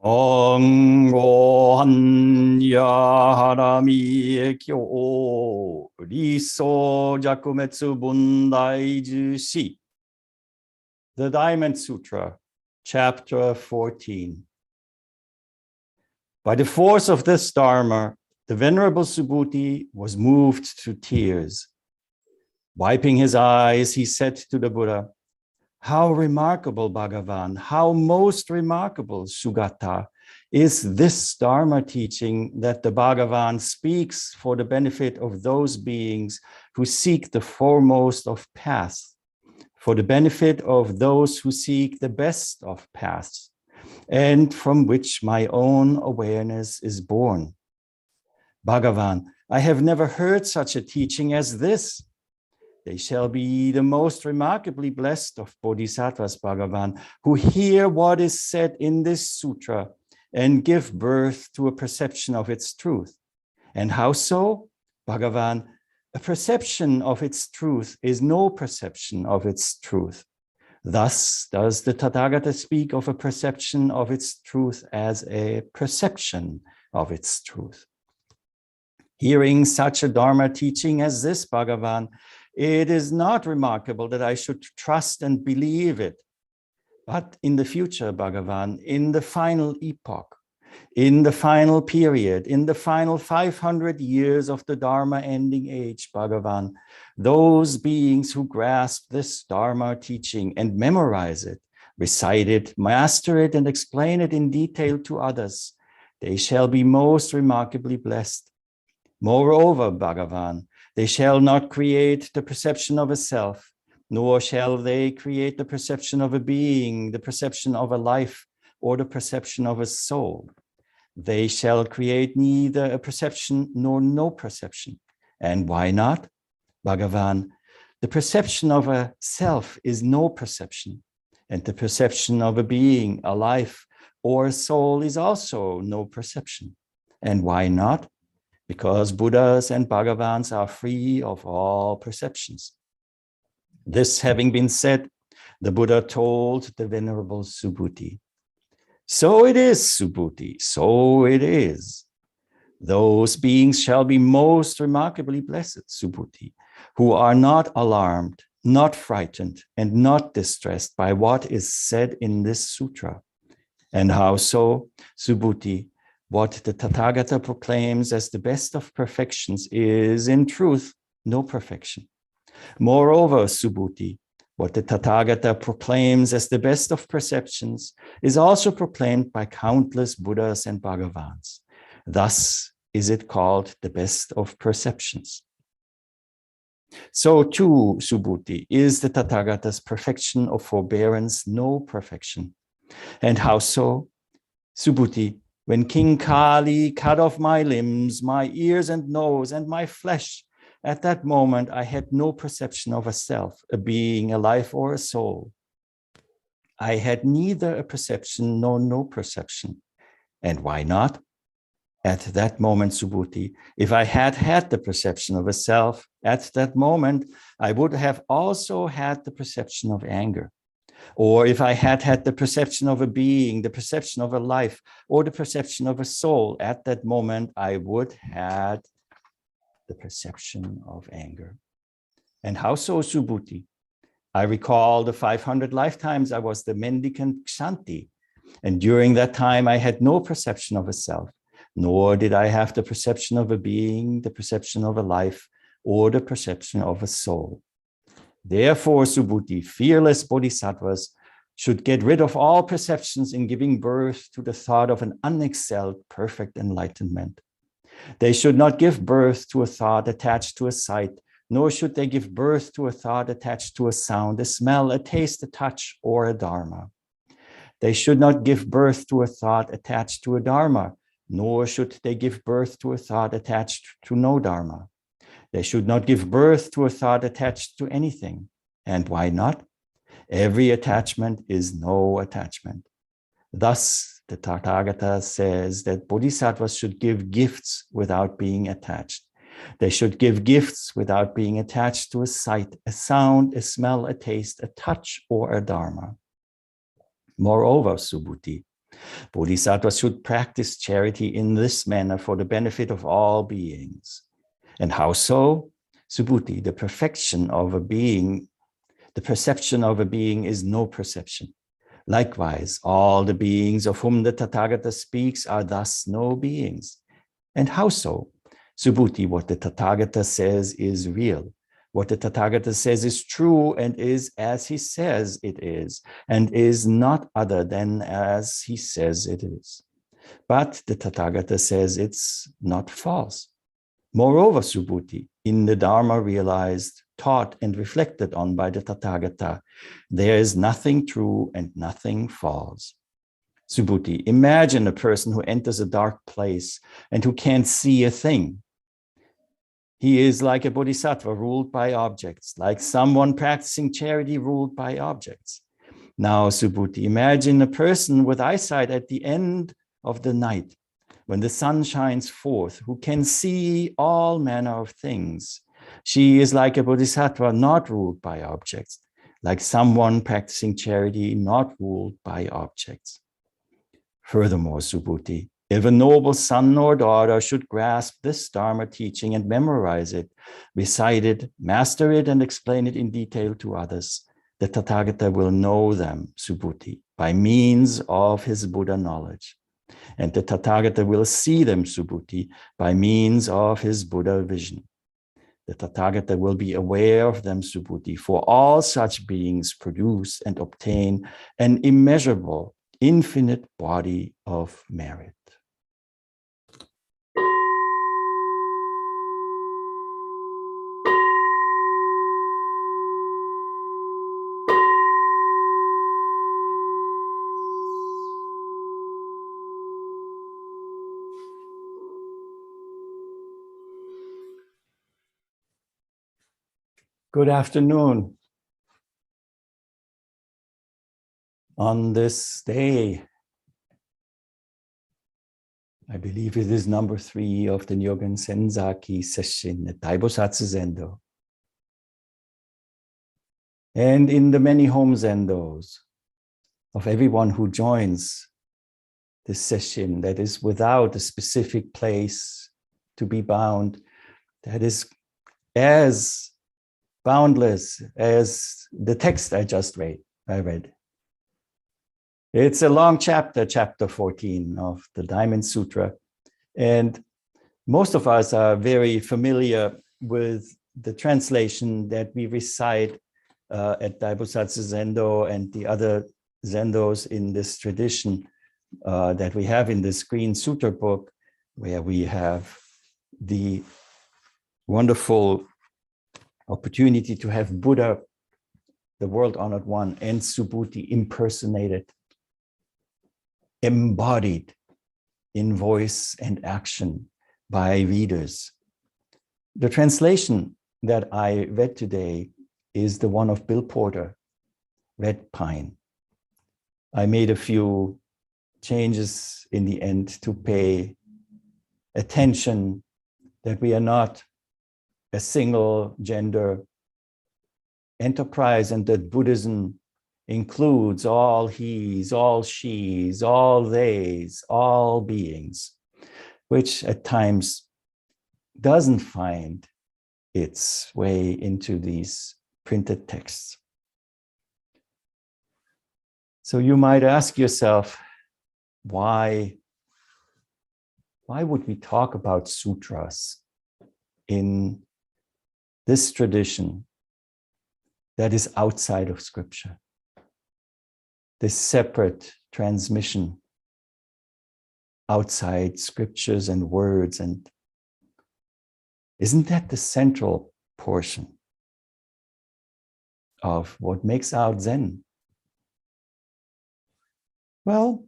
언고한야하라미의 리소자쿠메츠분다이주시. The Diamond Sutra, Chapter 14. By the force of this Dharma, the Venerable Subhuti was moved to tears. Wiping his eyes, he said to the Buddha, "How remarkable, Bhagavan, how most remarkable, Sugata, is this Dharma teaching that the Bhagavan speaks for the benefit of those beings who seek the foremost of paths, for the benefit of those who seek the best of paths, and from which my own awareness is born. Bhagavan, I have never heard such a teaching as this. They shall be the most remarkably blessed of bodhisattvas, Bhagavan, who hear what is said in this sutra and give birth to a perception of its truth. And how so? Bhagavan, a perception of its truth is no perception of its truth. Thus does the Tathagata speak of a perception of its truth as a perception of its truth. Hearing such a Dharma teaching as this, Bhagavan, it is not remarkable that I should trust and believe it. But in the future, Bhagavan, in the final epoch, in the final period, in the final 500 years of the Dharma ending age, Bhagavan, those beings who grasp this Dharma teaching and memorize it, recite it, master it, and explain it in detail to others, they shall be most remarkably blessed. Moreover, Bhagavan, they shall not create the perception of a self, nor shall they create the perception of a being, the perception of a life, or the perception of a soul. They shall create neither a perception nor no perception. And why not? Bhagavan, the perception of a self is no perception, and the perception of a being, a life, or a soul is also no perception. And why not? Because Buddhas and Bhagavans are free of all perceptions. This having been said, the Buddha told the Venerable Subhuti, "So it is, Subhuti, so it is. Those beings shall be most remarkably blessed, Subhuti, who are not alarmed, not frightened, and not distressed by what is said in this sutra." And how so, Subhuti? What the Tathagata proclaims as the best of perfections is, in truth, no perfection. Moreover, Subhuti, what the Tathagata proclaims as the best of perceptions is also proclaimed by countless Buddhas and Bhagavans. Thus is it called the best of perceptions. So too, Subhuti, is the Tathagata's perfection of forbearance no perfection. And how so? Subhuti, when King Kali cut off my limbs, my ears and nose, and my flesh, at that moment I had no perception of a self, a being, a life, or a soul. I had neither a perception nor no perception. And why not? At that moment, Subhuti, if I had had the perception of a self, at that moment, I would have also had the perception of anger. Or if I had had the perception of a being, the perception of a life, or the perception of a soul, at that moment, I would have the perception of anger. And how so, Subhuti? I recall the 500 lifetimes I was the mendicant Kshanti, and during that time I had no perception of a self, nor did I have the perception of a being, the perception of a life, or the perception of a soul. Therefore, Subhuti, fearless bodhisattvas should get rid of all perceptions in giving birth to the thought of an unexcelled perfect enlightenment. They should not give birth to a thought attached to a sight, nor should they give birth to a thought attached to a sound, a smell, a taste, a touch, or a dharma. They should not give birth to a thought attached to a dharma, nor should they give birth to a thought attached to no dharma. They should not give birth to a thought attached to anything. And why not? Every attachment is no attachment. Thus, the Tathagata says that bodhisattvas should give gifts without being attached. They should give gifts without being attached to a sight, a sound, a smell, a taste, a touch, or a dharma. Moreover, Subhuti, Bodhisattvas should practice charity in this manner for the benefit of all beings. And how so? Subhuti, the perfection of a being, the perception of a being is no perception. Likewise, all the beings of whom the Tathagata speaks are thus no beings. And how so? Subhuti, what the Tathagata says is real. What the Tathagata says is true and is as he says it is, and is not other than as he says it is. But the Tathagata says it's not false. Moreover, Subhuti, in the Dharma realized, taught, and reflected on by the Tathagata, there is nothing true and nothing false. Subhuti, imagine a person who enters a dark place and who can't see a thing. He is like a bodhisattva ruled by objects, like someone practicing charity ruled by objects. Now, Subhuti, imagine a person with eyesight at the end of the night, when the sun shines forth, who can see all manner of things. She is like a bodhisattva not ruled by objects, like someone practicing charity not ruled by objects. Furthermore, Subhuti, if a noble son or daughter should grasp this Dharma teaching and memorize it, recite it, master it, and explain it in detail to others, the Tathagata will know them, Subhuti, by means of his Buddha knowledge. And the Tathagata will see them, Subhuti, by means of his Buddha vision. The Tathagata will be aware of them, Subhuti, for all such beings produce and obtain an immeasurable, infinite body of merit. Good afternoon. On this day, I believe it is number 3 of the Nyogen Senzaki Sesshin, the Daibosatsu Zendo. And in the many home zendos of everyone who joins this session, that is without a specific place to be bound, that is as boundless as the text I just read. It's a long chapter, chapter 14 of the Diamond Sutra. And most of us are very familiar with the translation that we recite at Daibosatsu Zendo and the other zendos in this tradition that we have in this Green Sutra book, where we have the wonderful opportunity to have Buddha, the world-honored one, and Subhuti impersonated, embodied in voice and action by readers. The translation that I read today is the one of Bill Porter, Red Pine. I made a few changes in the end to pay attention that we are not a single gender enterprise and that Buddhism includes all he's, all she's, all they's, all beings, which at times doesn't find its way into these printed texts. So you might ask yourself, why would we talk about sutras in this tradition that is outside of scripture? This separate transmission outside scriptures and words. And isn't that the central portion of what makes out Zen? Well,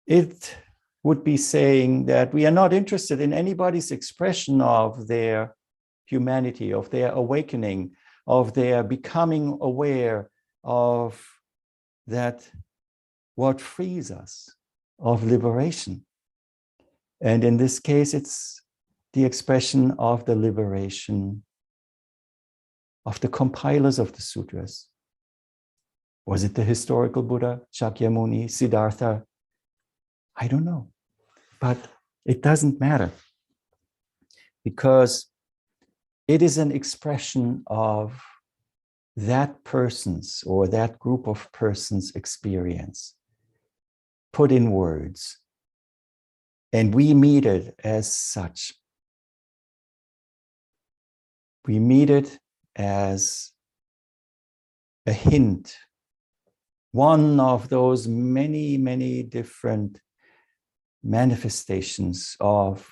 it would be saying that we are not interested in anybody's expression of their humanity, of their awakening, of their becoming aware of that what frees us, of liberation. And in this case, it's the expression of the liberation of the compilers of the sutras, Was it the historical Buddha, Shakyamuni, Siddhartha? I don't know, but it doesn't matter because it is an expression of that person's or that group of persons' experience put in words. And we meet it as such. We meet it as a hint, one of those many, many different manifestations of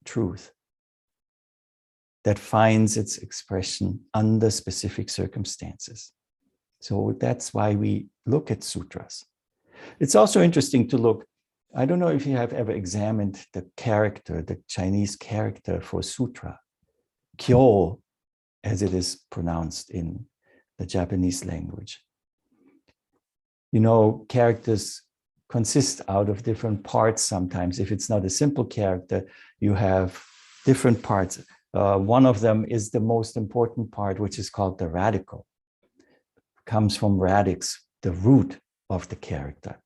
truth that finds its expression under specific circumstances. So that's why we look at sutras. It's also interesting to look, I don't know if you have ever examined the character, the Chinese character for sutra, kyo, as it is pronounced in the Japanese language. You know, characters consist out of different parts sometimes. If it's not a simple character, you have different parts. One of them is the most important part, which is called the radical. It comes from radix, the root of the character.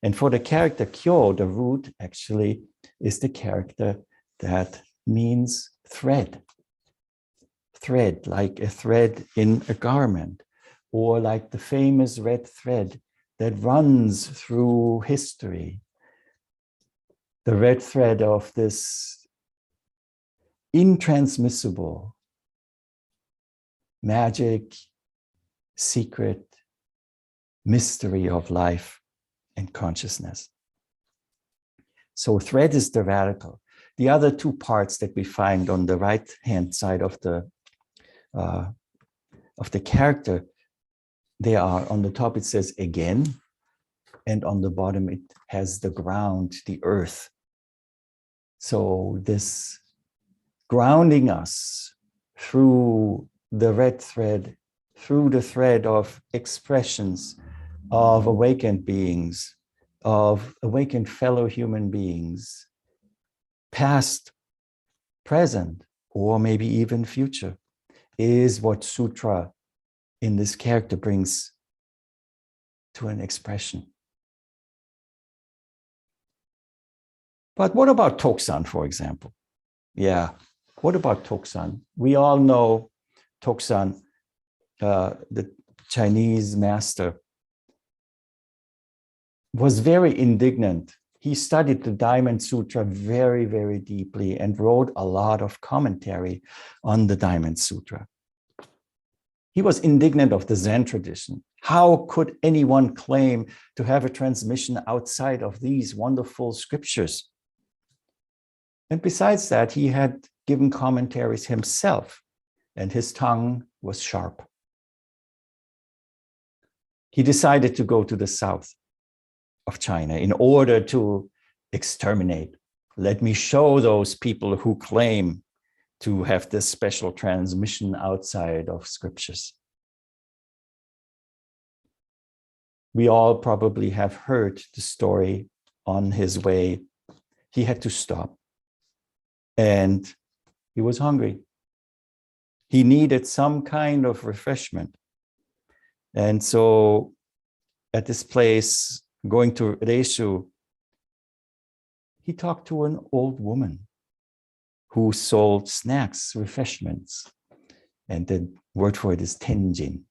And for the character kyo, the root actually is the character that means thread. Thread, like a thread in a garment, or like the famous red thread that runs through history. The red thread of this intransmissible magic, secret, mystery of life and consciousness. So thread is the radical. The other two parts that we find on the right-hand side of the character, they are on the top, it says again, and on the bottom it has the ground, the earth. So this grounding us through the red thread, through the thread of expressions of awakened beings, of awakened fellow human beings, past, present, or maybe even future, is what Sutra in this character brings to an expression. But what about Toksan, for example? Yeah, what about Toksan? We all know Toksan, the Chinese master, was very indignant. He studied the Diamond Sutra very, very deeply and wrote a lot of commentary on the Diamond Sutra. He was indignant of the Zen tradition. How could anyone claim to have a transmission outside of these wonderful scriptures? And besides that, he had given commentaries himself, and his tongue was sharp. He decided to go to the south of China in order to exterminate. Let me show those people who claim to have this special transmission outside of scriptures. We all probably have heard the story on his way. He had to stop and he was hungry. He needed some kind of refreshment. And so at this place, going to Teisho, he talked to an old woman who sold snacks, refreshments, and the word for it is tenjin.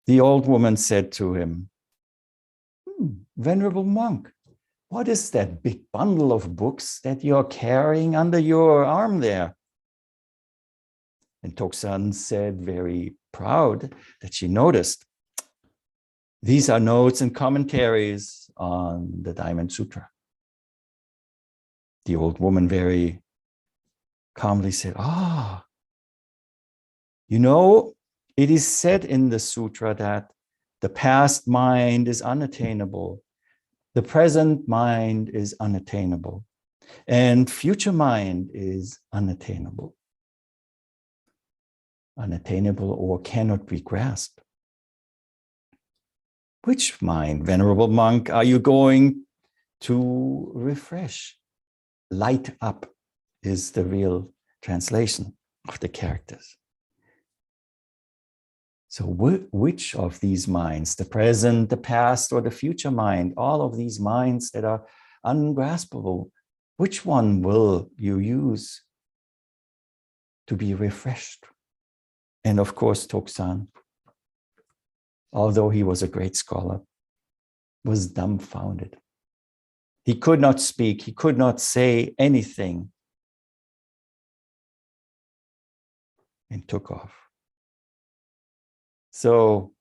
The old woman said to him, "Venerable monk, what is that big bundle of books that you're carrying under your arm there?" And Toksan said, very proud, that she noticed, "These are notes and commentaries on the Diamond Sutra." The old woman very calmly said, you know, it is said in the sutra that the past mind is unattainable, the present mind is unattainable, and future mind is unattainable. Unattainable or cannot be grasped. Which mind, venerable monk, are you going to refresh? Light up is the real translation of the characters. So which of these minds, the present, the past, or the future mind, all of these minds that are ungraspable, which one will you use to be refreshed? And of course, Toksan, although he was a great scholar, was dumbfounded. He could not speak, he could not say anything, and took off. So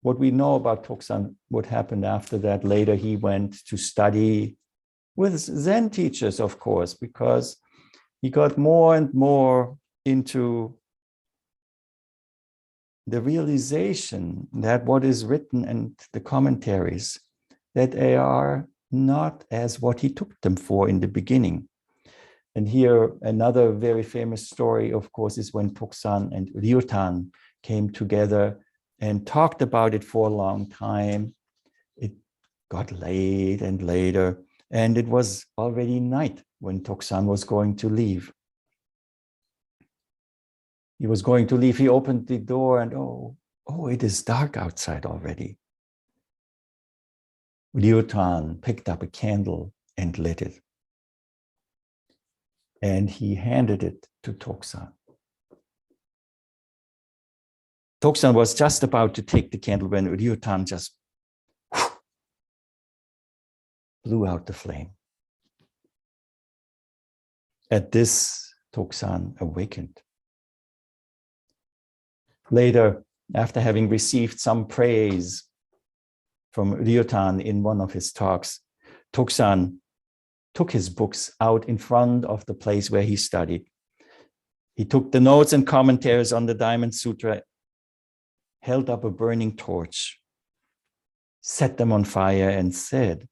what we know about Toksan, what happened after that, later he went to study with Zen teachers, of course, because he got more and more into the realization that what is written and the commentaries, that they are not as what he took them for in the beginning. And here, another very famous story, of course, is when Toksan and Ryutan came together and talked about it for a long time. It got late and later, and it was already night when Toksan was going to leave. He was going to leave. He opened the door and, oh, it is dark outside already. Ryutan picked up a candle and lit it. And he handed it to Toksan. Toksan was just about to take the candle when Ryutan just blew out the flame. At this, Toksan awakened. Later, after having received some praise from Ryutan in one of his talks, Toksan took his books out in front of the place where he studied. He took the notes and commentaries on the Diamond Sutra, held up a burning torch, set them on fire, and said,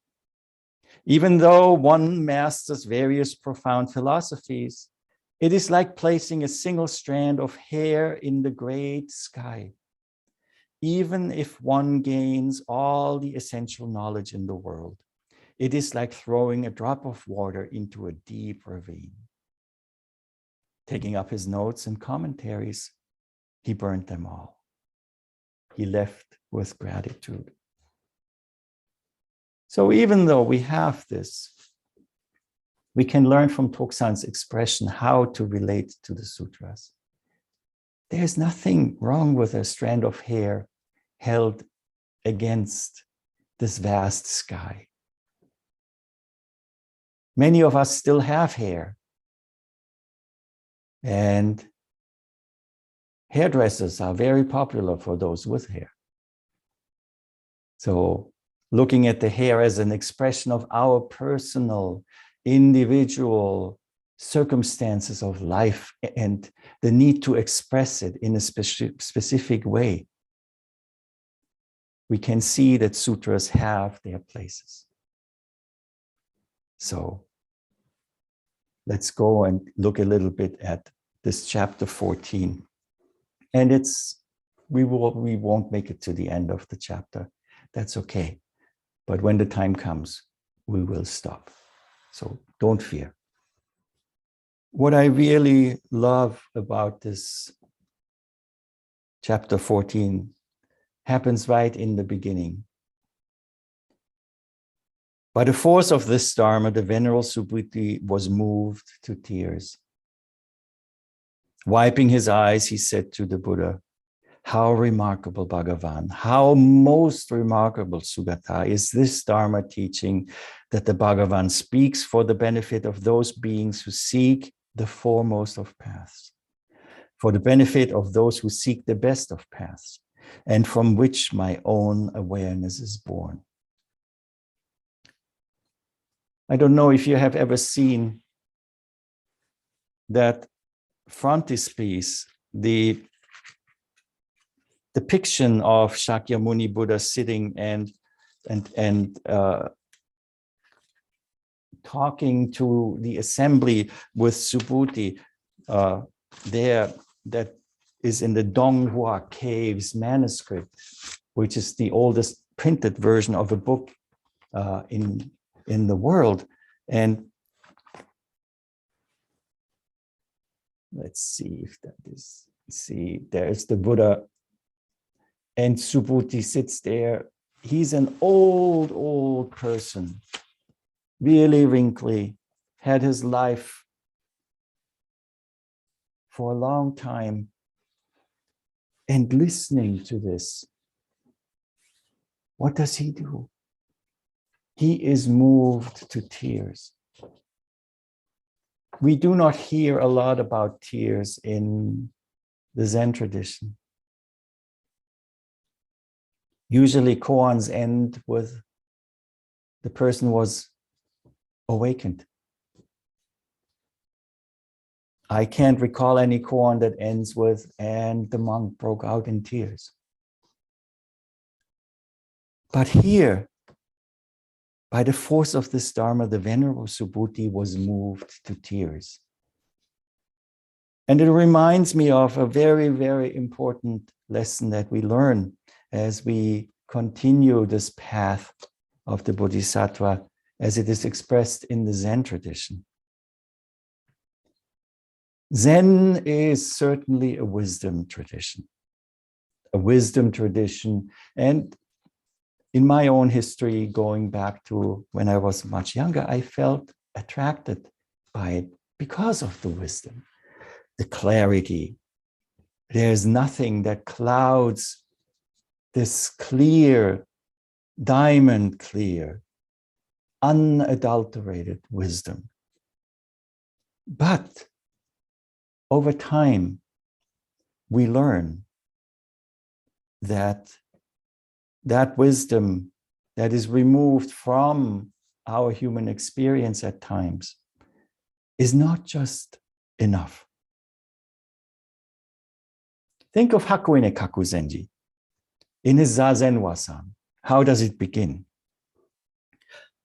even though one masters various profound philosophies, it is like placing a single strand of hair in the great sky. Even if one gains all the essential knowledge in the world, it is like throwing a drop of water into a deep ravine. Taking up his notes and commentaries, he burned them all. He left with gratitude. So even though we have this, we can learn from Toksan's expression how to relate to the sutras. There's nothing wrong with a strand of hair held against this vast sky. Many of us still have hair. And hairdressers are very popular for those with hair. So looking at the hair as an expression of our personal, individual circumstances of life and the need to express it in a specific way, we can see that sutras have their places. So let's go and look a little bit at this chapter 14. And we won't make it to the end of the chapter. That's okay. But when the time comes, we will stop. So don't fear. What I really love about this chapter 14 happens right in the beginning. By the force of this dharma, the Venerable Subhuti was moved to tears. Wiping his eyes, he said to the Buddha, how remarkable, Bhagavan, how most remarkable, Sugata, is this dharma teaching that the Bhagavan speaks for the benefit of those beings who seek the foremost of paths, for the benefit of those who seek the best of paths, and from which my own awareness is born. I don't know if you have ever seen that frontispiece, the depiction of Shakyamuni Buddha sitting and talking to the assembly with Subhuti there, that is in the Donghua Caves manuscript, which is the oldest printed version of a book in the world. And let's see if that is See, there's the Buddha, and Subhuti sits there. He's an old person, really wrinkly, had his life for a long time. And listening to this, what does he do? He is moved to tears. We do not hear a lot about tears in the Zen tradition. Usually koans end with the person was awakened. I can't recall any koan that ends with, and the monk broke out in tears. But here, by the force of this Dharma, the Venerable Subhuti was moved to tears. And it reminds me of a very, very important lesson that we learn as we continue this path of the Bodhisattva as it is expressed in the Zen tradition. Zen is certainly a wisdom tradition. And in my own history, going back to when I was much younger, I felt attracted by it because of the wisdom, the clarity. There's nothing that clouds this clear, diamond clear, unadulterated wisdom. But over time, we learn that that wisdom that is removed from our human experience at times is not just enough. Think of Hakuine Kaku Zenji in his Zazen Wasan. How does it begin?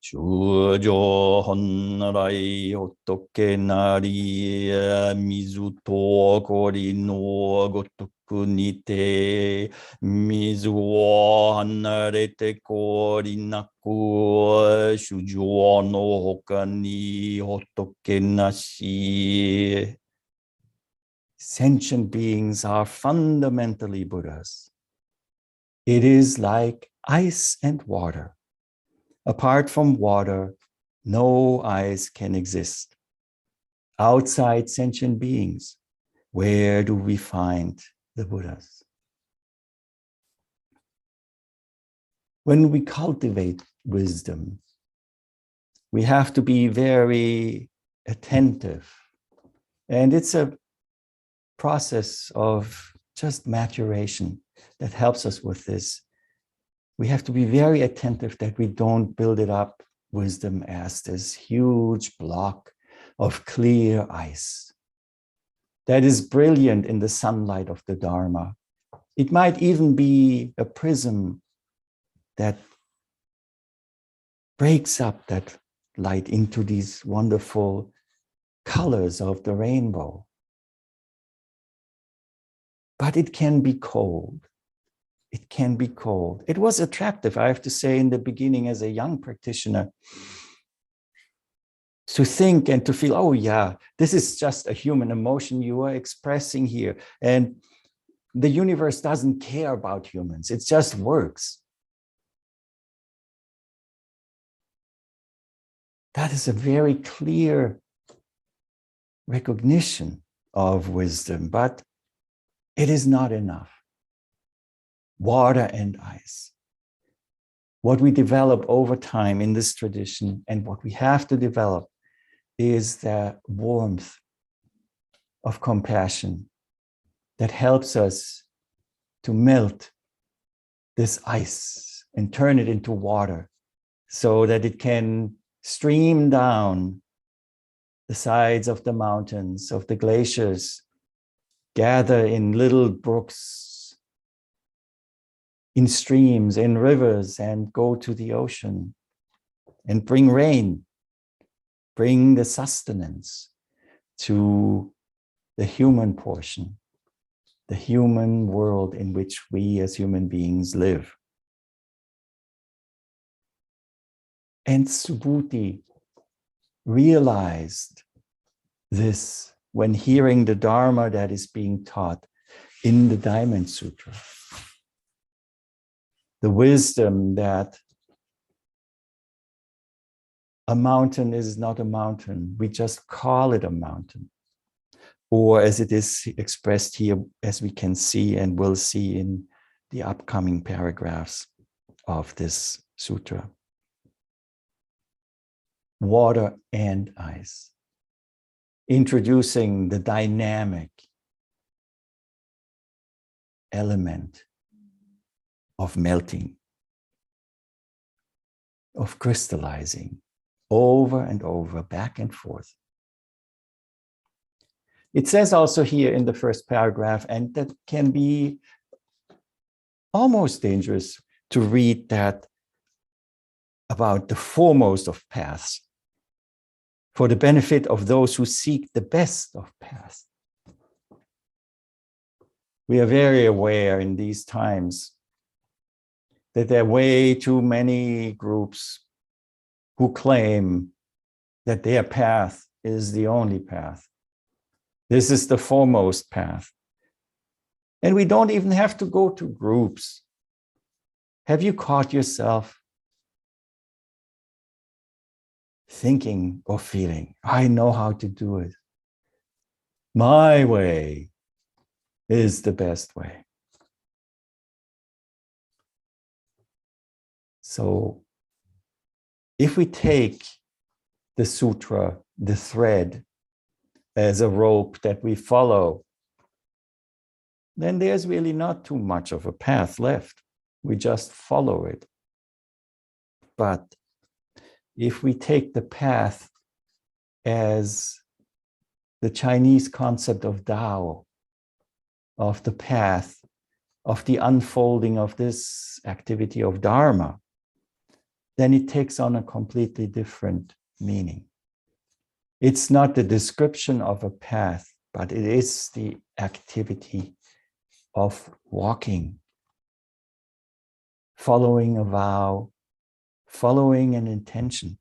Shujo honrai hotoke nari mizu to kori no gotoku nite mizu wo hanarete kori naku shujo no hoka ni hotoke nashi. Sentient beings are fundamentally Buddhas. It is like ice and water. Apart from water, no ice can exist. Outside sentient beings, where do we find the Buddhas? When we cultivate wisdom, we have to be very attentive. And it's a process of just maturation that helps us with this. We have to be very attentive that we don't build it up, wisdom, as this huge block of clear ice that is brilliant in the sunlight of the Dharma. It might even be a prism that breaks up that light into these wonderful colors of the rainbow. But it can be cold. It can be cold. It was attractive, I have to say, in the beginning as a young practitioner, to think and to feel, oh yeah, this is just a human emotion you are expressing here. And the universe doesn't care about humans. It just works. That is a very clear recognition of wisdom, but it is not enough. Water and ice. What we develop over time in this tradition and what we have to develop is the warmth of compassion that helps us to melt this ice and turn it into water so that it can stream down the sides of the mountains, of the glaciers, gather in little brooks, in streams, in rivers, and go to the ocean and bring rain, bring the sustenance to the human portion, the human world in which we as human beings live. And Subhuti realized this when hearing the Dharma that is being taught, in the Diamond Sutra. The wisdom that a mountain is not a mountain. We just call it a mountain. Or as it is expressed here, as we can see and will see in the upcoming paragraphs of this sutra. Water and ice. Introducing the dynamic element of melting, of crystallizing over and over, back and forth. It says also here in the first paragraph, and that can be almost dangerous to read that about the foremost of paths, for the benefit of those who seek the best of paths. We are very aware in these times that there are way too many groups who claim that their path is the only path. This is the foremost path. And we don't even have to go to groups. Have you caught yourself thinking or feeling, I know how to do it. My way is the best way. So if we take the sutra, the thread, as a rope that we follow, then there's really not too much of a path left. We just follow it. But if we take the path as the Chinese concept of Tao, of the path, of the unfolding of this activity of Dharma, then it takes on a completely different meaning. It's not the description of a path, but it is the activity of walking, following a vow, following an intention.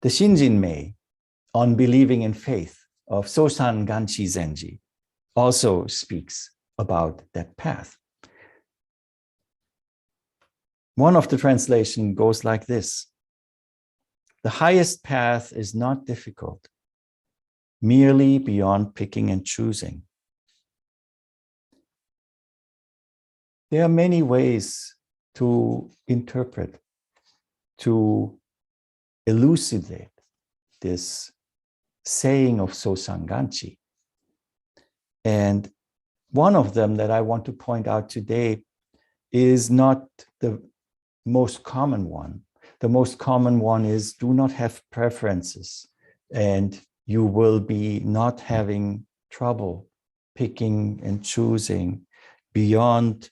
The Shinjin-mei on believing in faith of Sosan Ganshi Zenji also speaks about that path. One of the translations goes like this: the highest path is not difficult, merely beyond picking and choosing. There are many ways to interpret, to elucidate this saying of Sosan Ganshi. And one of them that I want to point out today is not the most common one. The most common one is do not have preferences, and you will be not having trouble picking and choosing beyond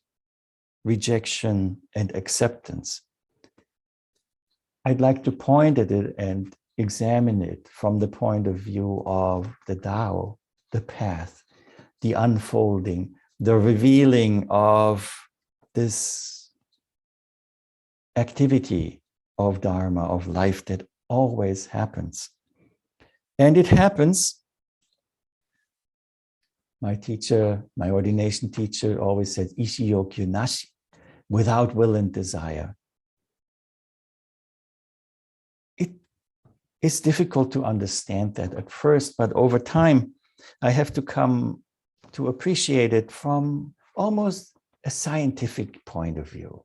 rejection and acceptance. I'd like to point at it and examine it from the point of view of the Tao, the path, the unfolding, the revealing of this activity of Dharma, of life that always happens. And it happens, my teacher, my ordination teacher always said, Ishiyokyu nashi, without will and desire. It's difficult to understand that at first, but over time, I have to come to appreciate it from almost a scientific point of view.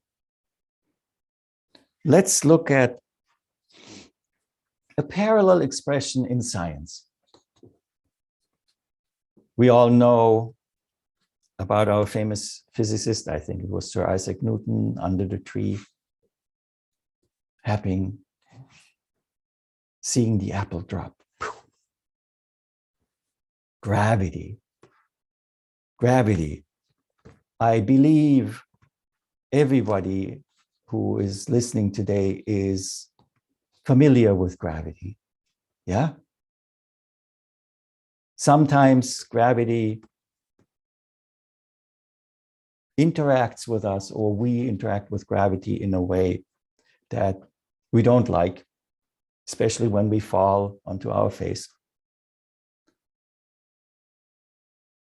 Let's look at a parallel expression in science. We all know about our famous physicist, I think it was Sir Isaac Newton, under the tree, seeing the apple drop. Gravity. Gravity. I believe everybody who is listening today is familiar with gravity. Yeah? Sometimes gravity interacts with us, or we interact with gravity in a way that we don't like, especially when we fall onto our face.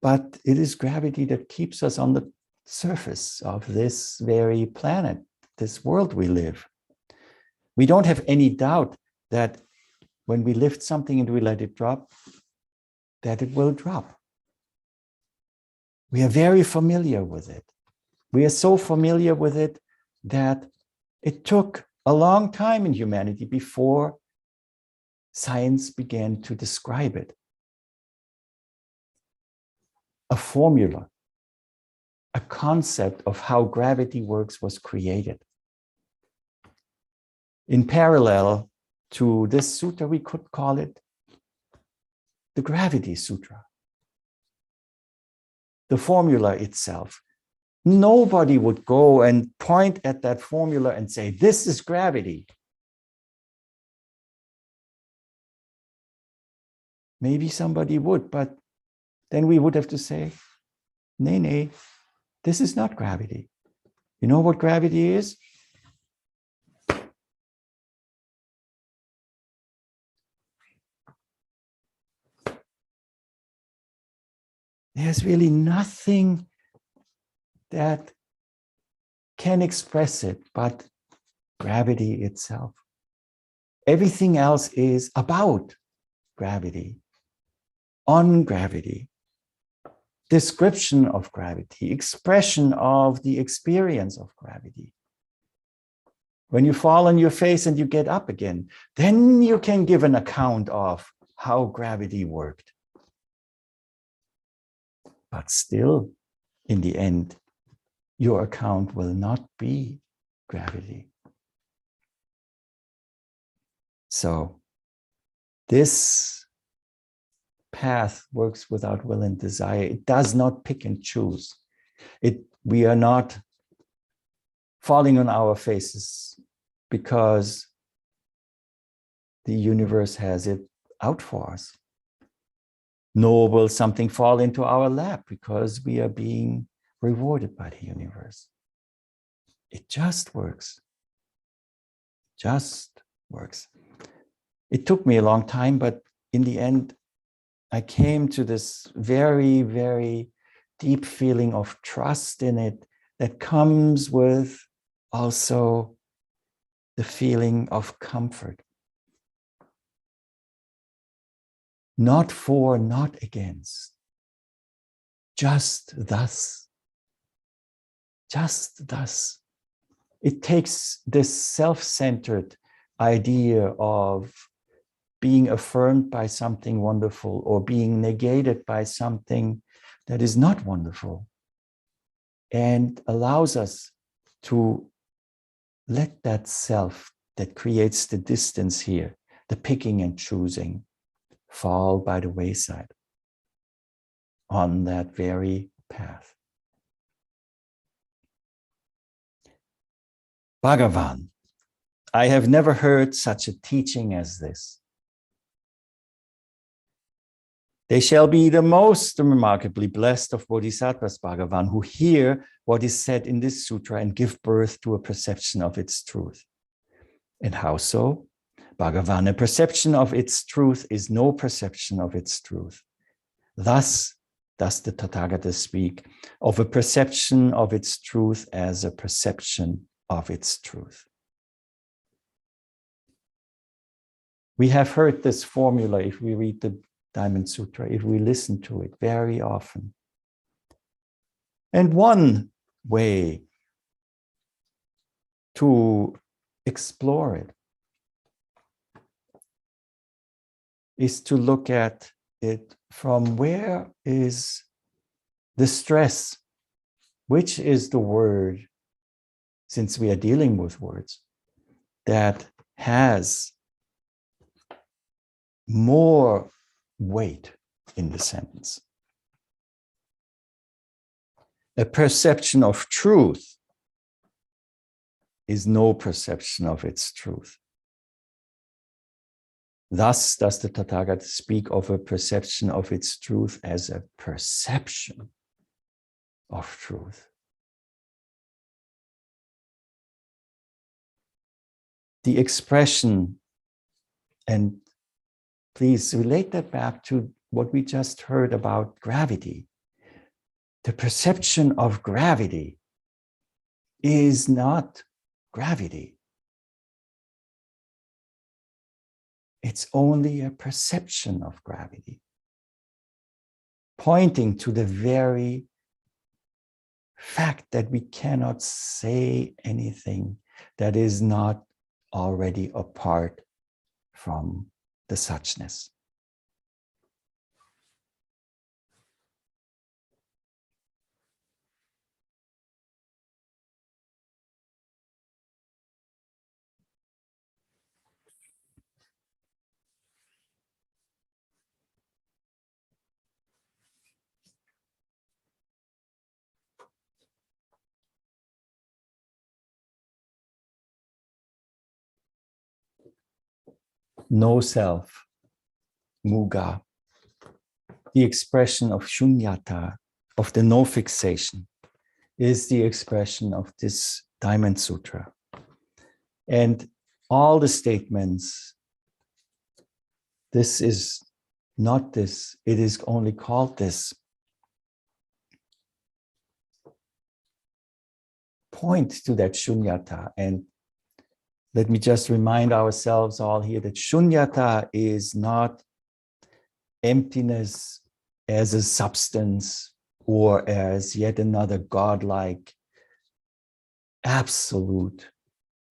but it is gravity that keeps us on the surface of this very planet, this world we live. We don't have any doubt that when we lift something and we let it drop, that it will drop. We are very familiar with it. We are so familiar with it that it took a long time in humanity before science began to describe it. A formula, a concept of how gravity works was created. In parallel to this sutra, we could call it the Gravity Sutra. The formula itself. Nobody would go and point at that formula and say, this is gravity. Maybe somebody would, but then we would have to say, nay, nay, this is not gravity. You know what gravity is? There's really nothing that can express it but gravity itself. Everything else is about gravity, on gravity, description of gravity, expression of the experience of gravity. When you fall on your face and you get up again, then you can give an account of how gravity worked. But still, in the end, your account will not be gravity. So this path works without will and desire. It does not pick and choose. We are not falling on our faces because the universe has it out for us. Nor will something fall into our lap because we are being rewarded by the universe. It just works. Just works. It took me a long time, but in the end, I came to this very, very deep feeling of trust in it that comes with also the feeling of comfort. Not for, not against. Just thus. Just thus. It takes this self-centered idea of being affirmed by something wonderful or being negated by something that is not wonderful and allows us to let that self that creates the distance here, the picking and choosing, fall by the wayside on that very path. Bhagavan, I have never heard such a teaching as this. They shall be the most remarkably blessed of bodhisattvas, Bhagavan, who hear what is said in this sutra and give birth to a perception of its truth. And how so? Bhagavan, a perception of its truth is no perception of its truth. Thus does the Tathagata speak of a perception of its truth as a perception of its truth. We have heard this formula if we read the Diamond Sutra, if we listen to it very often. And one way to explore it is to look at it from where is the stress, which is the word, since we are dealing with words, that has more weight in the sentence. A perception of truth is no perception of its truth. Thus does the Tathagata speak of a perception of its truth as a perception of truth. The expression, and please relate that back to what we just heard about gravity. The perception of gravity is not gravity. It's only a perception of gravity, pointing to the very fact that we cannot say anything that is not already apart from the suchness. No self, muga, the expression of shunyata, of the no fixation, is the expression of this Diamond Sutra. And all the statements, this is not this, it is only called this, point to that shunyata. And let me just remind ourselves all here that shunyata is not emptiness as a substance or as yet another godlike absolute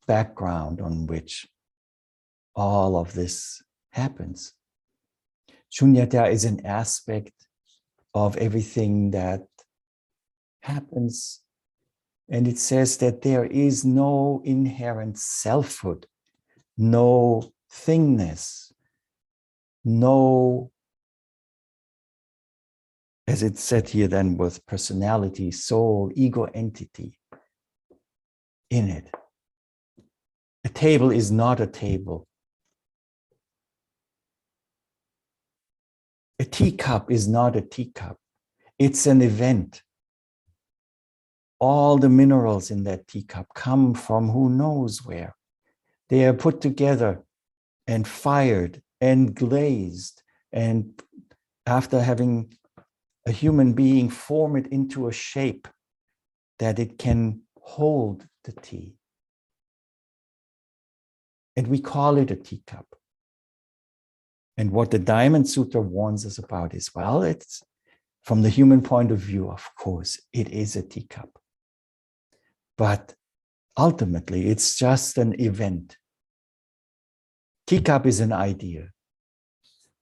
background on which all of this happens. Shunyata is an aspect of everything that happens. And it says that there is no inherent selfhood, no thingness, no, as it's said here then, with personality, soul, ego entity in it. A table is not a table. A teacup is not a teacup. It's an event. All the minerals in that teacup come from who knows where. They are put together and fired and glazed, and after having a human being form it into a shape that it can hold the tea. And we call it a teacup. And what the Diamond Sutra warns us about is, well, it's from the human point of view, of course, it is a teacup. But ultimately, it's just an event. Teacup is an idea.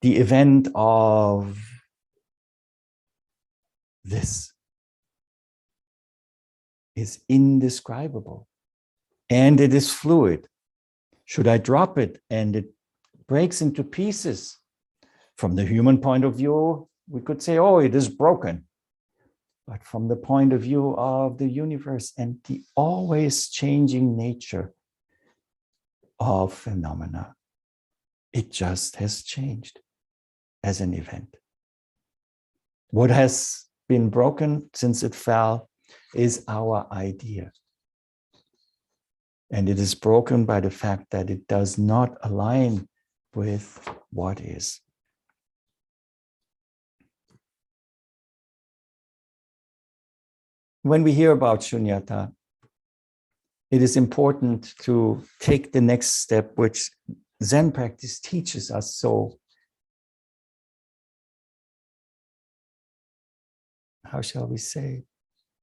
The event of this is indescribable. And it is fluid. Should I drop it and it breaks into pieces? From the human point of view, we could say, oh, it is broken. But from the point of view of the universe and the always changing nature of phenomena, it just has changed as an event. What has been broken since it fell is our idea. And it is broken by the fact that it does not align with what is. When we hear about shunyata, it is important to take the next step, which Zen practice teaches us so, how shall we say?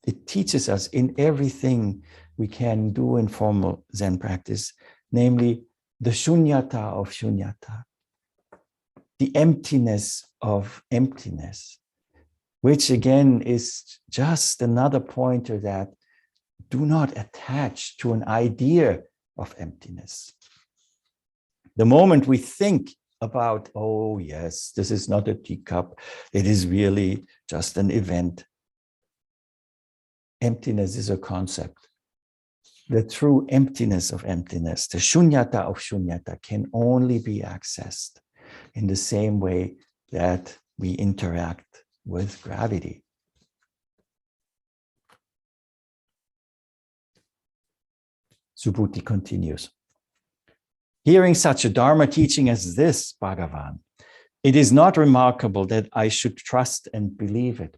It teaches us in everything we can do in formal Zen practice, namely the shunyata of shunyata, the emptiness of emptiness, which again is just another pointer that do not attach to an idea of emptiness. The moment we think about, oh yes, this is not a teacup, it is really just an event. Emptiness is a concept. The true emptiness of emptiness, the shunyata of shunyata, can only be accessed in the same way that we interact with gravity. Subhuti continues. Hearing such a Dharma teaching as this, Bhagavan, it is not remarkable that I should trust and believe it.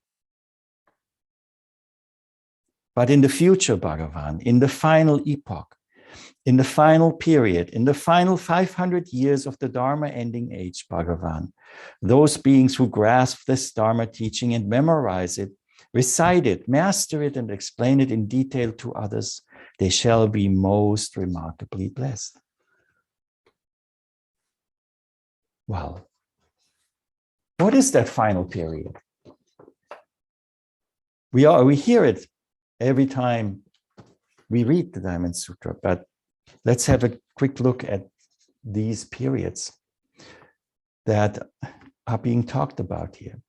But in the future Bhagavan, in the final epoch, in the final period, in the final 500 years of the Dharma ending age, Bhagavan, those beings who grasp this Dharma teaching and memorize it, recite it, master it, and explain it in detail to others, they shall be most remarkably blessed. Well, what is that final period? We hear it every time we read the Diamond Sutra, but let's have a quick look at these periods that are being talked about here.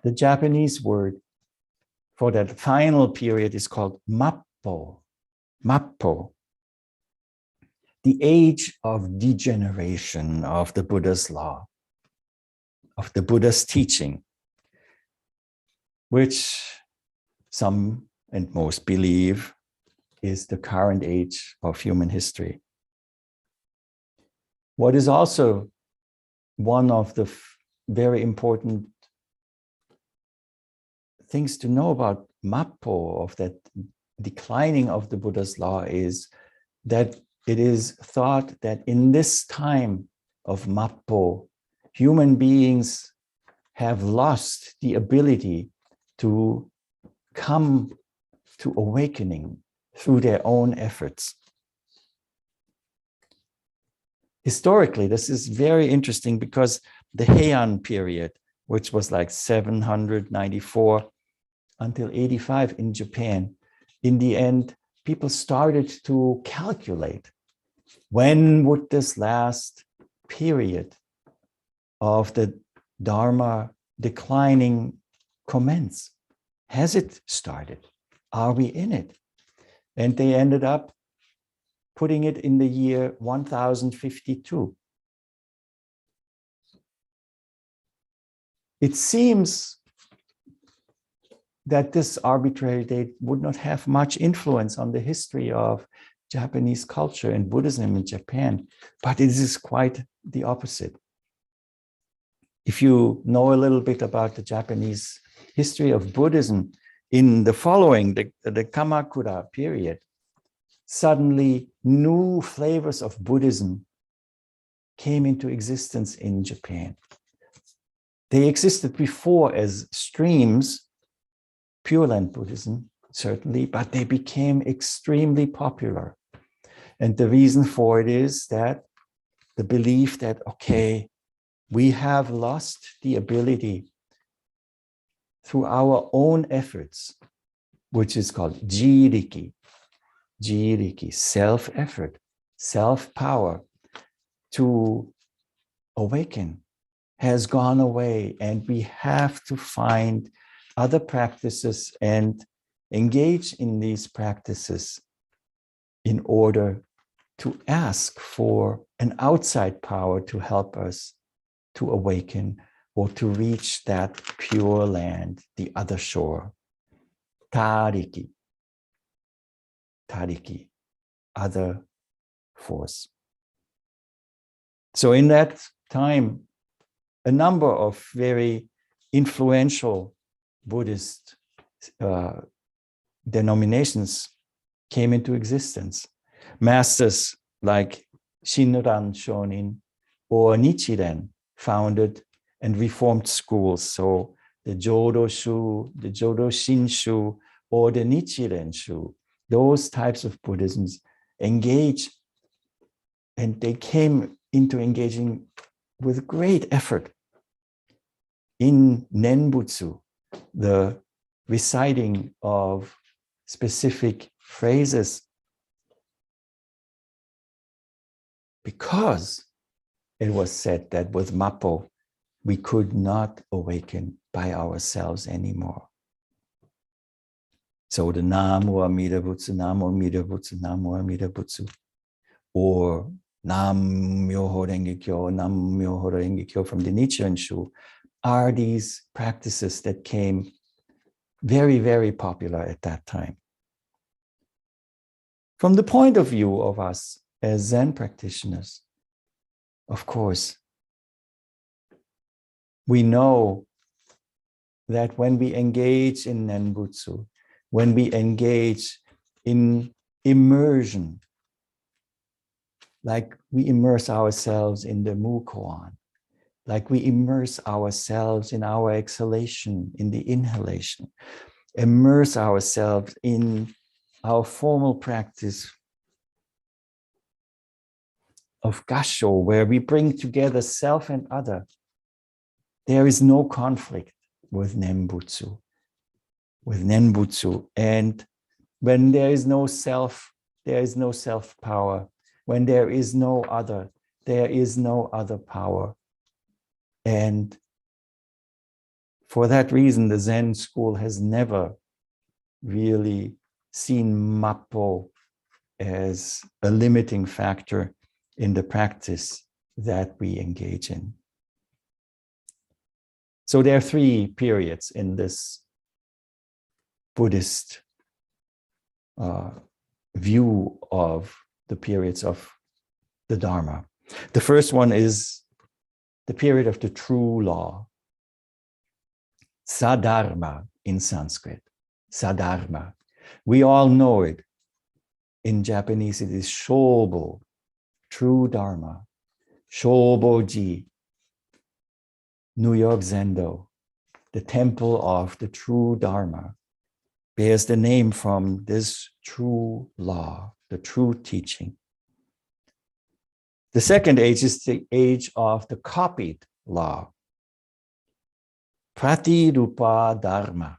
The Japanese word for that final period is called Mappo. Mappo. The age of degeneration of the Buddha's law, of the Buddha's teaching, which some and most believe is the current age of human history. What is also one of the very important things to know about Mappo, of that declining of the Buddha's law, is that it is thought that in this time of Mappo, human beings have lost the ability to come to awakening through their own efforts. Historically, this is very interesting because the Heian period, which was like 794 until 85 in Japan, in the end, people started to calculate when would this last period of the Dharma declining commence? Has it started? Are we in it? And they ended up putting it in the year 1052. It seems that this arbitrary date would not have much influence on the history of Japanese culture and Buddhism in Japan, but it is quite the opposite. If you know a little bit about the Japanese history of Buddhism, in the following, the Kamakura period, suddenly new flavors of Buddhism came into existence in Japan. They existed before as streams, Pure Land Buddhism, certainly, but they became extremely popular. And the reason for it is that the belief that, okay, we have lost the ability through our own efforts, which is called jiriki, self-effort, self-power, to awaken, has gone away, and we have to find other practices and engage in these practices in order to ask for an outside power to help us to awaken or to reach that pure land, the other shore. Tariki, other force. So in that time, a number of very influential Buddhist denominations came into existence. Masters like Shinran Shonin or Nichiren founded and reformed schools. So the Jodo Shu, the Jodo Shinshu, or the Nichiren Shu, those types of Buddhisms engage, and they came into engaging with great effort in Nenbutsu, the reciting of specific phrases, because it was said that with Mappo, we could not awaken by ourselves anymore. So the Namo Amida Butsu, Namo Amida Butsu, Namo Amida Butsu, or Nam Myoho Renge Kyo, Nam Myoho Renge Kyo from the Nichiren Shu, are these practices that came very, very popular at that time. From the point of view of us as Zen practitioners, of course, we know that when we engage in Nenbutsu, when we engage in immersion, like we immerse ourselves in the Mukoan, like we immerse ourselves in our exhalation, in the inhalation, immerse ourselves in our formal practice of Gasho, where we bring together self and other. There is no conflict with Nembutsu, And when there is no self, there is no self-power. When there is no other, there is no other power. And for that reason, the Zen school has never really seen Mappo as a limiting factor in the practice that we engage in. So there are three periods in this Buddhist view of the periods of the Dharma. The first one is the period of the true law, Sadharma in Sanskrit, Sadharma. We all know it. In Japanese, it is Shobo, true Dharma, Shoboji, New York Zendo, the temple of the true Dharma, bears the name from this true law, the true teaching. The second age is the age of the copied law, Pratirupa Dharma,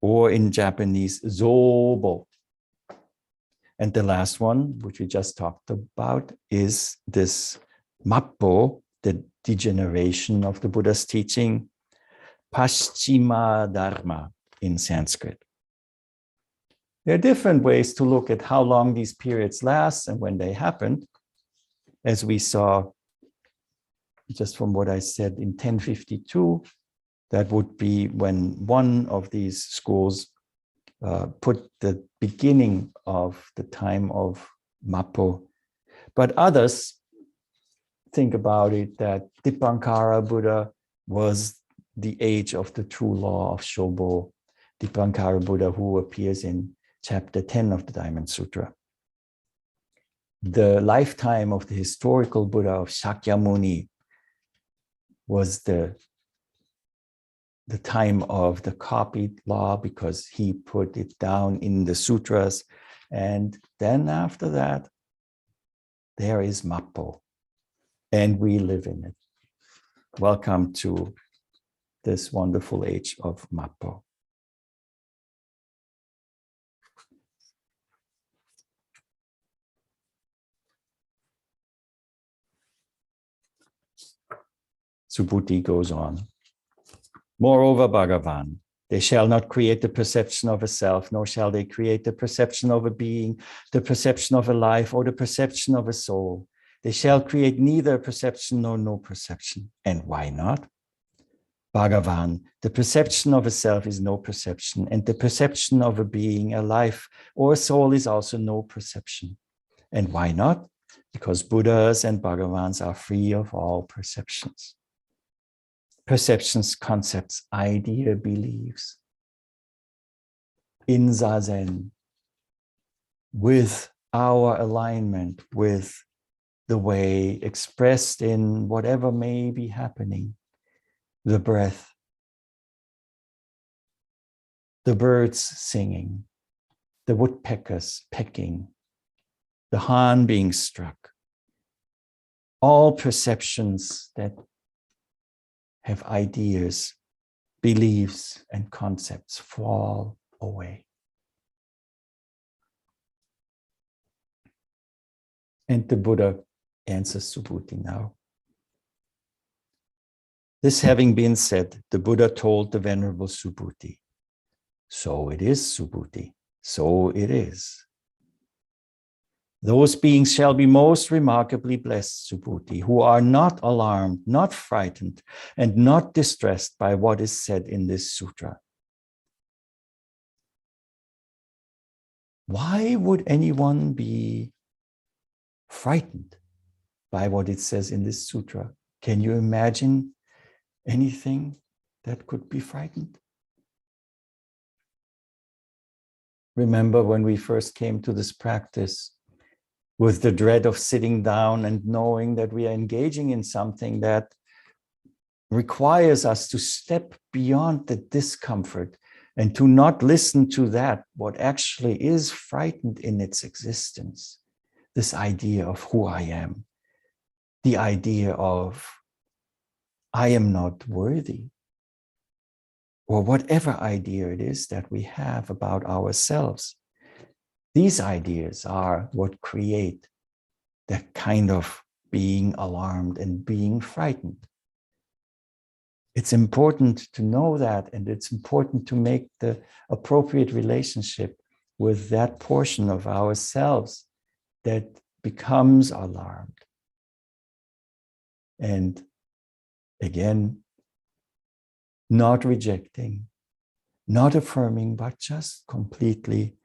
or in Japanese, Zobo. And the last one, which we just talked about, is this Mappo, the degeneration of the Buddha's teaching, Paschima Dharma in Sanskrit. There are different ways to look at how long these periods last and when they happened. As we saw, just from what I said, in 1052, that would be when one of these schools put the beginning of the time of Mappo. But others think about it that Dipankara Buddha was the age of the true law of Shobo, Dipankara Buddha, who appears in chapter 10 of the Diamond Sutra. The lifetime of the historical Buddha of Shakyamuni was the time of the copied law, because he put it down in the sutras. And then after that, there is Mappo, and we live in it. Welcome to this wonderful age of Mappo. Subhuti goes on. Moreover, Bhagavan, they shall not create the perception of a self, nor shall they create the perception of a being, the perception of a life, or the perception of a soul. They shall create neither perception nor no perception. And why not? Bhagavan, the perception of a self is no perception, and the perception of a being, a life, or a soul is also no perception. And why not? Because Buddhas and Bhagavans are free of all perceptions. Perceptions, concepts, idea, beliefs. In Zazen, with our alignment with the way expressed in whatever may be happening, the breath, the birds singing, the woodpeckers pecking, the han being struck, all perceptions that have ideas, beliefs, and concepts fall away. And the Buddha answers Subhuti now. This having been said, the Buddha told the Venerable Subhuti, so it is, Subhuti, so it is. Those beings shall be most remarkably blessed, Subhuti, who are not alarmed, not frightened, and not distressed by what is said in this sutra. Why would anyone be frightened by what it says in this sutra? Can you imagine anything that could be frightened? remember when we first came to this practice with the dread of sitting down and knowing that we are engaging in something that requires us to step beyond the discomfort and to not listen to that, what actually is frightened in its existence. This idea of who I am, the idea of I am not worthy, or whatever idea it is that we have about ourselves. These ideas are what create that kind of being alarmed and being frightened. It's important to know that, and it's important to make the appropriate relationship with that portion of ourselves that becomes alarmed. And again, not rejecting, not affirming, but just completely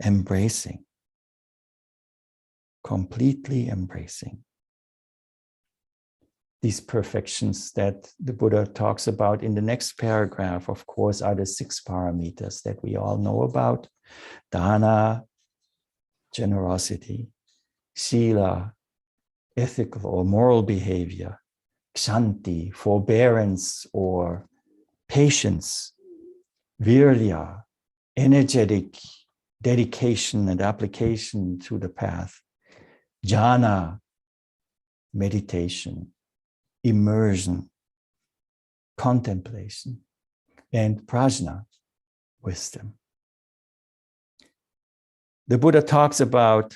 embracing. Completely embracing. These perfections that the Buddha talks about in the next paragraph, of course, are the 6 parameters that we all know about. Dana, generosity, sila, ethical or moral behavior, kshanti, forbearance or patience, virya, energetic dedication and application to the path, jhana, meditation, immersion, contemplation, and prajna, wisdom. The Buddha talks about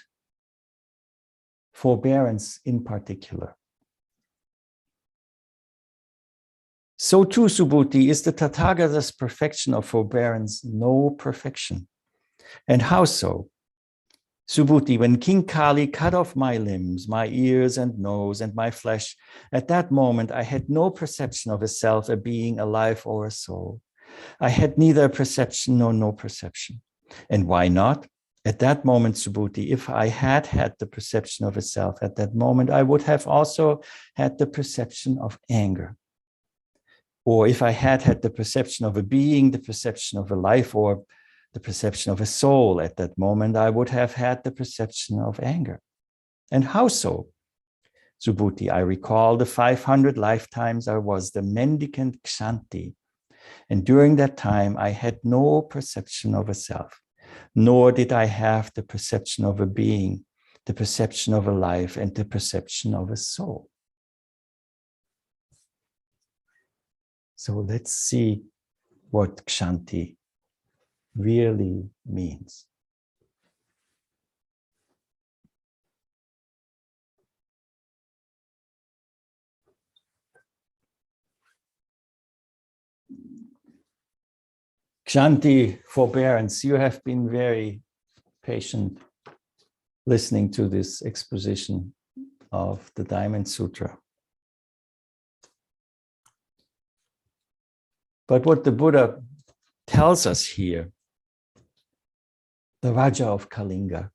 forbearance in particular. So too, Subhuti, is the Tathagata's perfection of forbearance no perfection. And how so? Subhuti, when King Kali cut off my limbs, my ears and nose and my flesh, at that moment I had no perception of a self, a being, a life, or a soul. I had neither perception nor no perception. And why not? At that moment, Subhuti, if I had had the perception of a self at that moment, I would have also had the perception of anger. Or if I had had the perception of a being, the perception of a life, or the perception of a soul at that moment, I would have had the perception of anger. And how so? Subhuti, I recall the 500 lifetimes I was the mendicant Kshanti. And during that time, I had no perception of a self, nor did I have the perception of a being, the perception of a life, and the perception of a soul. So let's see what Kshanti really means. Kshanti, forbearance. You have been very patient listening to this exposition of the Diamond Sutra. But what the Buddha tells us here, the Raja of Kalinga,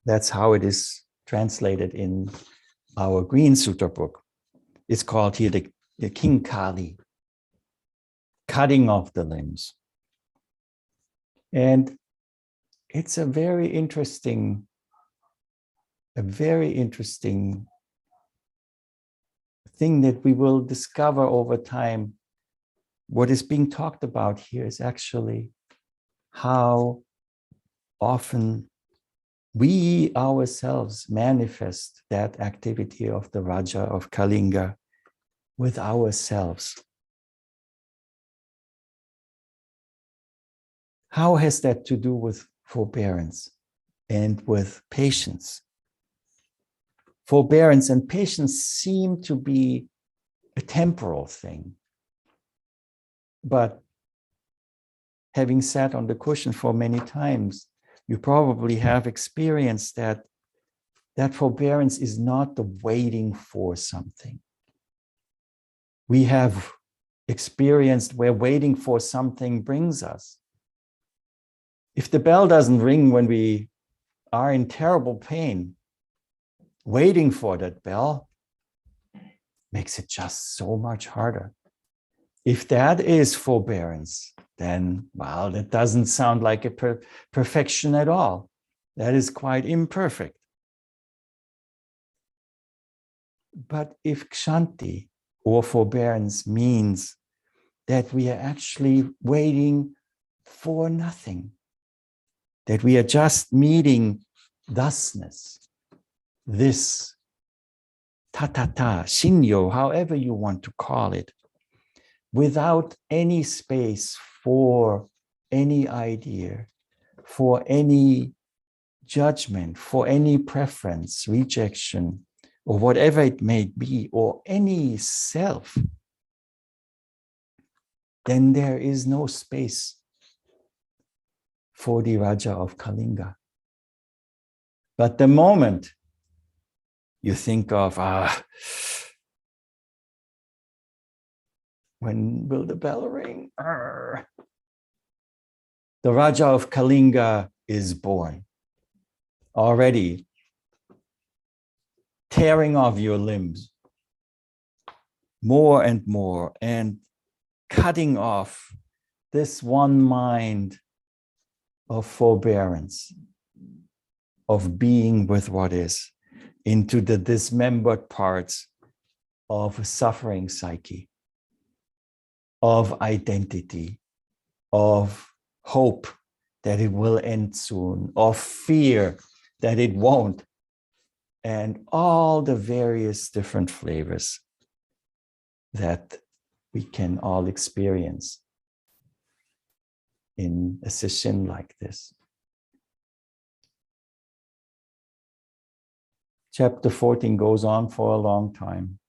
that's how it is translated in our Green Sutra book. It's called here the King Kali, cutting off the limbs. And it's a very interesting thing that we will discover over time. What is being talked about here is actually how often we ourselves manifest that activity of the Raja of Kalinga with ourselves. How has that to do with forbearance and with patience? Forbearance and patience seem to be a temporal thing. But having sat on the cushion for many times, you probably have experienced that forbearance is not the waiting for something. We have experienced where waiting for something brings us. If the bell doesn't ring when we are in terrible pain, waiting for that bell makes it just so much harder. If that is forbearance, then, well, that doesn't sound like a perfection at all. That is quite imperfect. But if kshanti or forbearance means that we are actually waiting for nothing, that we are just meeting thusness, this tatata, shinyo, however you want to call it, without any space for any idea, for any judgment, for any preference, rejection, or whatever it may be, or any self, then there is no space for the Raja of Kalinga. But the moment you think of, when will the bell ring? The Raja of Kalinga is born, already tearing off your limbs more and more, and cutting off this one mind of forbearance, of being with what is, into the dismembered parts of suffering psyche, of identity, of hope that it will end soon, of fear that it won't, and all the various different flavors that we can all experience in a session like this. Chapter 14 goes on for a long time,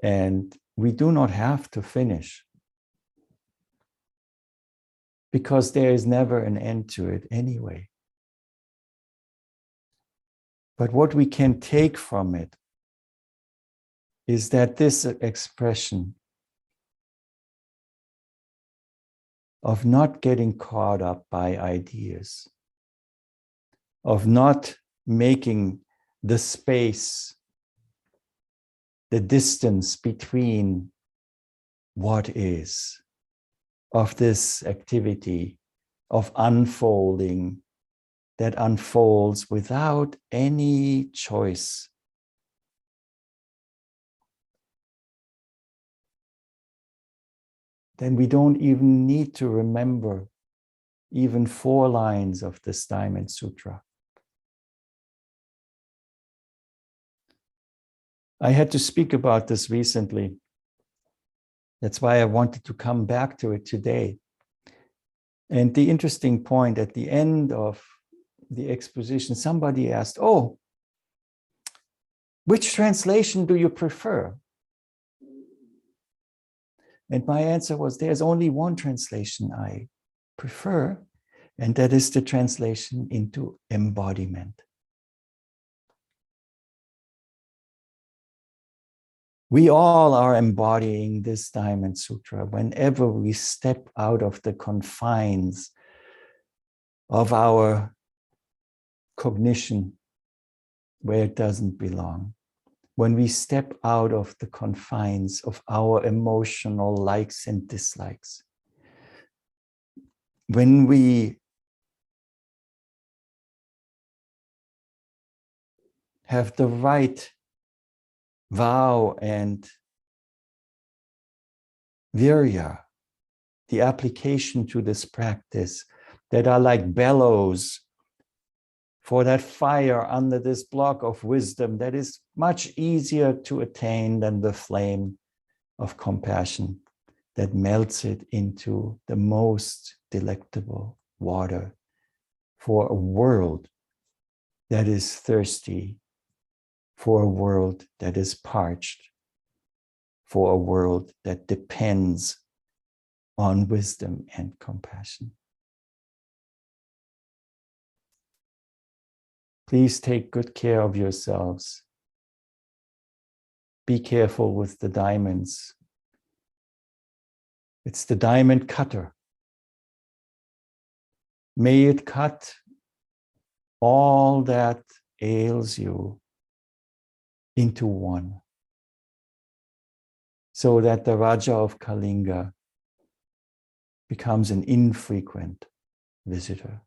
and we do not have to finish, because there is never an end to it anyway. But what we can take from it is that this expression of not getting caught up by ideas, of not making the space, the distance between what is, of this activity of unfolding that unfolds without any choice. Then we don't even need to remember even 4 lines of this Diamond Sutra. I had to speak about this recently. That's why I wanted to come back to it today. And the interesting point at the end of the exposition, somebody asked, "Oh, which translation do you prefer?" And my answer was, there's only one translation I prefer, and that is the translation into embodiment. We all are embodying this Diamond Sutra whenever we step out of the confines of our cognition where it doesn't belong. When we step out of the confines of our emotional likes and dislikes. When we have the right vow and virya, the application to this practice, that are like bellows for that fire under this block of wisdom that is much easier to attain than the flame of compassion that melts it into the most delectable water for a world that is thirsty, for a world that is parched, for a world that depends on wisdom and compassion. Please take good care of yourselves. Be careful with the diamonds. It's the diamond cutter. May it cut all that ails you into one, so that the Raja of Kalinga becomes an infrequent visitor.